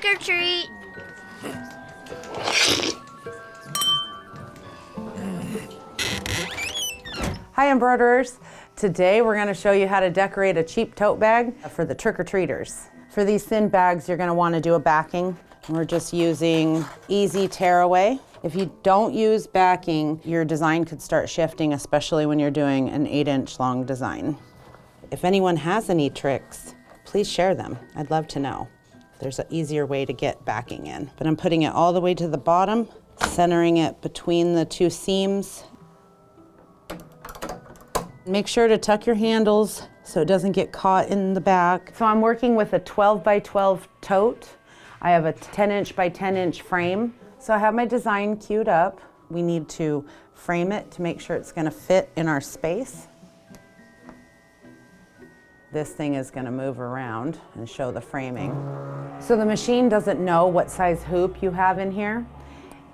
Trick or treat. Hi embroiderers. Today we're going to show you how to decorate a cheap tote bag for the trick-or-treaters. For these thin bags you're going to want to do a backing. We're just using easy tearaway. If you don't use backing, your design could start shifting, especially when you're doing an 8-inch long design. If anyone has any tricks, please share them. I'd love to know if there's an easier way to get backing in. But I'm putting it all the way to the bottom, centering it between the two seams. Make sure to tuck your handles so it doesn't get caught in the back. So I'm working with a 12 by 12 tote. I have a 10-inch by 10-inch frame. So I have my design queued up. We need to frame it to make sure it's going to fit in our space. This thing is going to move around and show the framing. So the machine doesn't know what size hoop you have in here.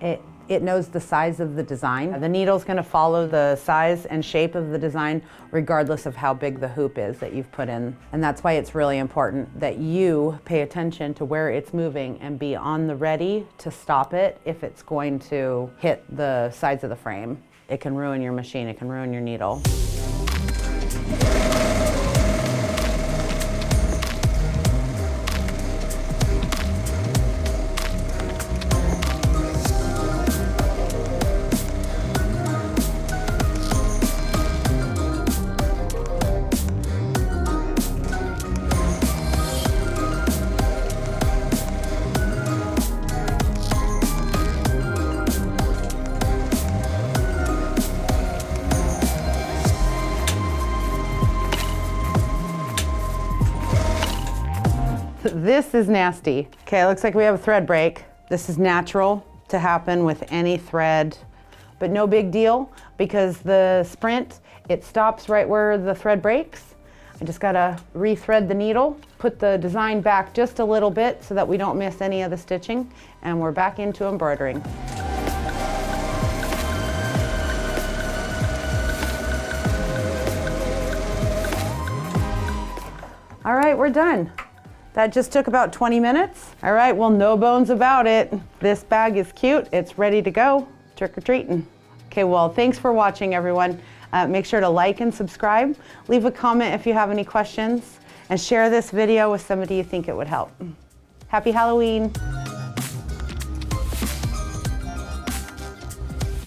It knows the size of the design. The needle's going to follow the size and shape of the design regardless of how big the hoop is that you've put in. And that's why it's really important that you pay attention to where it's moving and be on the ready to stop it if it's going to hit the sides of the frame. It can ruin your machine, it can ruin your needle. This is nasty. Okay, looks like we have a thread break. This is natural to happen with any thread, but no big deal because the sprint, it stops right where the thread breaks. I just gotta re-thread the needle, put the design back just a little bit so that we don't miss any of the stitching, and we're back into embroidering. All right, we're done. That just took about 20 minutes. All right, well, no bones about it. This bag is cute. It's ready to go. Trick-or-treating. Okay, well, thanks for watching, everyone. Make sure to like and subscribe. Leave a comment if you have any questions, and share this video with somebody you think it would help. Happy Halloween.